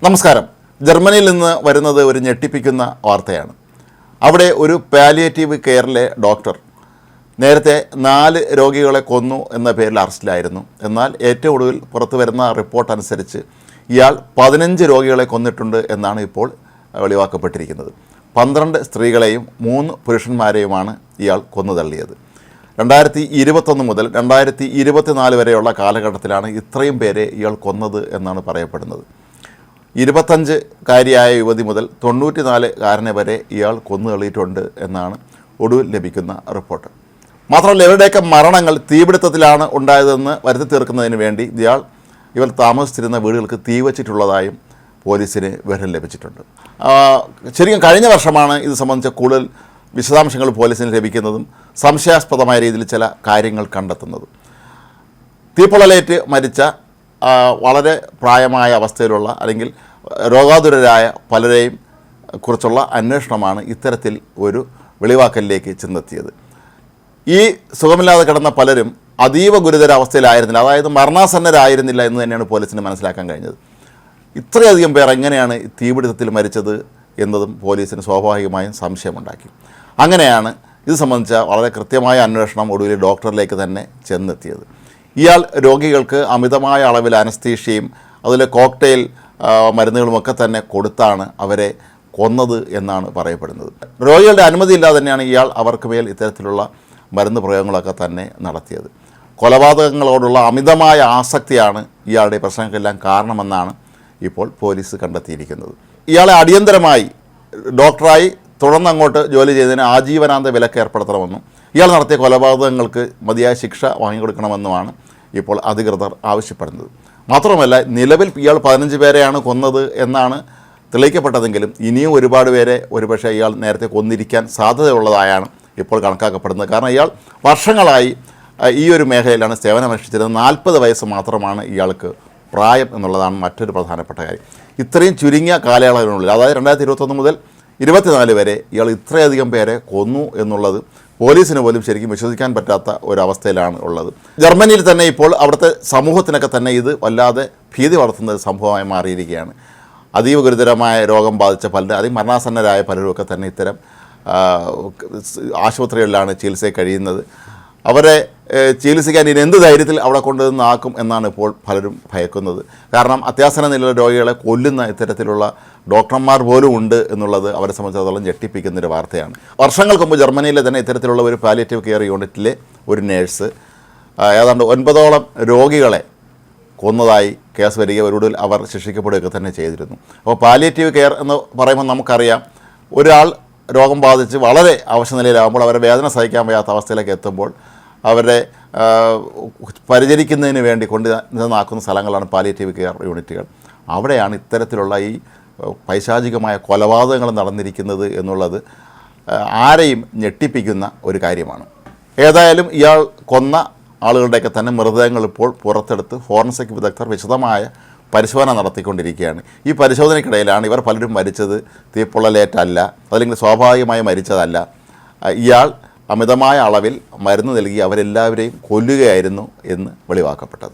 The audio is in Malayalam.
നമസ്കാരം. ജർമ്മനിയിൽ നിന്ന് വരുന്നത് ഒരു ഞെട്ടിപ്പിക്കുന്ന വാർത്തയാണ്. അവിടെ ഒരു പാലിയേറ്റീവ് കെയറിലെ ഡോക്ടർ നേരത്തെ 4 രോഗികളെ കൊന്നു എന്ന പേരിൽ അറസ്റ്റിലായിരുന്നു. എന്നാൽ ഏറ്റവും ഒടുവിൽ പുറത്തു വരുന്ന റിപ്പോർട്ട് അനുസരിച്ച് ഇയാൾ 15 രോഗികളെ കൊന്നിട്ടുണ്ട് എന്നാണ് ഇപ്പോൾ വെളിവാക്കപ്പെട്ടിരിക്കുന്നത്. 12 സ്ത്രീകളെയും 3 പുരുഷന്മാരെയുമാണ് ഇയാൾ കൊന്നു തള്ളിയത്. 2021 മുതൽ 2024 വരെയുള്ള കാലഘട്ടത്തിലാണ് ഇത്രയും പേരെ ഇയാൾ കൊന്നത് എന്നാണ് പറയപ്പെടുന്നത്. 25-കാരിയായ യുവതി മുതൽ 94-കാരനെ വരെ ഇയാൾ കൊന്നു തള്ളിയിട്ടുണ്ട് എന്നാണ് ഒടുവിൽ ലഭിക്കുന്ന റിപ്പോർട്ട്. മാത്രമല്ല, ഇവരുടെയൊക്കെ മരണങ്ങൾ തീപിടുത്തത്തിലാണ് ഉണ്ടായതെന്ന് വരുത്തി തീർക്കുന്നതിന് വേണ്ടി ഇവർ താമസിച്ചിരുന്ന വീടുകൾക്ക് തീ വച്ചിട്ടുള്ളതായും പോലീസിന് വിവരം ലഭിച്ചിട്ടുണ്ട്. ശരിക്കും കഴിഞ്ഞ വർഷമാണ് ഇത് സംബന്ധിച്ച കൂടുതൽ വിശദാംശങ്ങൾ പോലീസിന് ലഭിക്കുന്നതും സംശയാസ്പദമായ രീതിയിൽ ചില കാര്യങ്ങൾ കണ്ടെത്തുന്നതും. തീപ്പൊള്ളലേറ്റ് മരിച്ച വളരെ പ്രായമായ അവസ്ഥയിലുള്ള അല്ലെങ്കിൽ രോഗാതുരരായ പലരെയും കുറിച്ചുള്ള അന്വേഷണമാണ് ഇത്തരത്തിൽ ഒരു വെളിവാക്കലിലേക്ക് ചെന്നെത്തിയത്. ഈ സുഖമില്ലാതെ കിടന്ന പലരും അതീവ ഗുരുതര അവസ്ഥയിലായിരുന്നില്ല, അതായത് മരണാസന്നരായിരുന്നില്ല എന്ന് തന്നെയാണ് പോലീസിന് മനസ്സിലാക്കാൻ കഴിഞ്ഞത്. ഇത്രയധികം പേർ എങ്ങനെയാണ് തീപിടുത്തത്തിൽ മരിച്ചത് എന്നതും പോലീസിന് സ്വാഭാവികമായും സംശയമുണ്ടാക്കി. അങ്ങനെയാണ് ഇത് സംബന്ധിച്ച വളരെ കൃത്യമായ അന്വേഷണം ഒടുവിൽ ഡോക്ടറിലേക്ക് തന്നെ ചെന്നെത്തിയത്. ഇയാൾ രോഗികൾക്ക് അമിതമായ അളവിൽ അനസ്തീഷ്യയും അതിലെ കോക്ടെയിൽ മരുന്നുകളുമൊക്കെ തന്നെ കൊടുത്താണ് അവരെ കൊന്നത് എന്നാണ് പറയപ്പെടുന്നത്. രോഗികളുടെ അനുമതിയില്ലാതെ തന്നെയാണ് ഇയാൾ അവർക്ക് മേൽ ഇത്തരത്തിലുള്ള മരുന്ന് പ്രയോഗങ്ങളൊക്കെ തന്നെ നടത്തിയത്. കൊലപാതകങ്ങളോടുള്ള അമിതമായ ആസക്തിയാണ് ഇയാളുടെ പ്രശ്നങ്ങൾക്കെല്ലാം കാരണമെന്നാണ് ഇപ്പോൾ പോലീസ് കണ്ടെത്തിയിരിക്കുന്നത്. ഇയാളെ അടിയന്തരമായി ഡോക്ടറായി തുടർന്നങ്ങോട്ട് ജോലി ചെയ്തതിന് ആജീവനാന്ത വിലക്ക് ഏർപ്പെടുത്തണമെന്നും ഇയാൾ നടത്തിയ കൊലപാതകങ്ങൾക്ക് മതിയായ ശിക്ഷ വാങ്ങിക്കൊടുക്കണമെന്നുമാണ് ഇപ്പോൾ അധികൃതർ ആവശ്യപ്പെടുന്നത്. മാത്രമല്ല, നിലവിൽ ഇയാൾ 15 പേരെയാണ് കൊന്നത് എന്നാണ് തെളിയിക്കപ്പെട്ടതെങ്കിലും ഇനിയും ഒരുപാട് പേരെ ഒരുപക്ഷെ ഇയാൾ നേരത്തെ കൊന്നിരിക്കാൻ സാധ്യതയുള്ളതായാണ് ഇപ്പോൾ കണക്കാക്കപ്പെടുന്നത്. കാരണം ഇയാൾ വർഷങ്ങളായി ഈ ഒരു മേഖലയിലാണ് സേവനമനുഷ്ഠിച്ചിരുന്നത്. 40 വയസ്സ് മാത്രമാണ് ഇയാൾക്ക് പ്രായം എന്നുള്ളതാണ് മറ്റൊരു പ്രധാനപ്പെട്ട കാര്യം. ഇത്രയും ചുരുങ്ങിയ കാലയളവിനുള്ളിൽ, അതായത് 2021 മുതൽ 24 വരെ ഇയാൾ ഇത്രയധികം പേരെ കൊന്നു എന്നുള്ളത് പോലീസിന് പോലും ശരിക്കും വിശ്വസിക്കാൻ പറ്റാത്ത ഒരവസ്ഥയിലാണ് ഉള്ളത്. ജർമ്മനിയിൽ തന്നെ ഇപ്പോൾ അവിടുത്തെ സമൂഹത്തിനൊക്കെ തന്നെ ഇത് വല്ലാതെ ഭീതി വളർത്തുന്ന സംഭവമായി മാറിയിരിക്കുകയാണ്. അതീവ ഗുരുതരമായ രോഗം ബാധിച്ച പലരും, അതിമരണാസന്നരായ പലരുമൊക്കെ തന്നെ ഇത്തരം ആശുപത്രികളിലാണ് ചികിത്സയിൽ കഴിയുന്നത്. അവരെ ചികിത്സിക്കാൻ ഇനി എന്ത് ധൈര്യത്തിൽ അവിടെ കൊണ്ടുവന്നാക്കും എന്നാണ് ഇപ്പോൾ പലരും ഭയക്കുന്നത്. കാരണം അത്യാസന്ന നിലയിലുള്ള രോഗികളെ കൊല്ലുന്ന ഇത്തരത്തിലുള്ള ഡോക്ടർമാർ പോലും ഉണ്ട് എന്നുള്ളത് അവരെ സംബന്ധിച്ചിടത്തോളം ഞെട്ടിപ്പിക്കുന്നൊരു വാർത്തയാണ്. വർഷങ്ങൾക്ക് മുമ്പ് ജർമ്മനിയിലെ തന്നെ ഇത്തരത്തിലുള്ള ഒരു പാലിയേറ്റീവ് കെയർ യൂണിറ്റിലെ ഒരു നേഴ്സ് ഏതാണ്ട് 9ഓളം രോഗികളെ കൊന്നതായി കേസ് വരികയോടുകൂടി അവർ ശിക്ഷിക്കപ്പെടുകയൊക്കെ തന്നെ ചെയ്തിരുന്നു. അപ്പോൾ പാലിയേറ്റീവ് കെയർ എന്ന് പറയുമ്പോൾ നമുക്കറിയാം, ഒരാൾ രോഗം ബാധിച്ച് വളരെ അവശനിലയിലാകുമ്പോൾ അവരെ വേദന സഹിക്കാൻ വയ്യാത്ത അവസ്ഥയിലേക്ക് എത്തുമ്പോൾ അവരെ പരിചരിക്കുന്നതിന് വേണ്ടി കൊണ്ടുവന്നാക്കുന്ന സ്ഥലങ്ങളാണ് പാലിയേറ്റീവ് കെയർ യൂണിറ്റുകൾ. അവിടെയാണ് ഇത്തരത്തിലുള്ള ഈ പൈശാചികമായ കൊലപാതകങ്ങൾ നടന്നിരിക്കുന്നത് എന്നുള്ളത് ആരെയും ഞെട്ടിപ്പിക്കുന്ന ഒരു കാര്യമാണ്. ഏതായാലും ഇയാൾ കൊന്ന ആളുകളുടെയൊക്കെ തന്നെ മൃതദേഹങ്ങൾ ഇപ്പോൾ പുറത്തെടുത്ത് ഫോറൻസിക് വിദഗ്ധർ വിശദമായ പരിശോധന നടത്തിക്കൊണ്ടിരിക്കുകയാണ്. ഈ പരിശോധനയ്ക്കിടയിലാണ് ഇവർ പലരും മരിച്ചത് തീപ്പൊള്ളലേറ്റല്ല, അല്ലെങ്കിൽ സ്വാഭാവികമായി മരിച്ചതല്ല, ഇയാൾ അമിതമായ അളവിൽ മരുന്ന് നൽകി അവരെല്ലാവരെയും കൊല്ലുകയായിരുന്നു എന്ന് വെളിവാക്കപ്പെട്ടത്.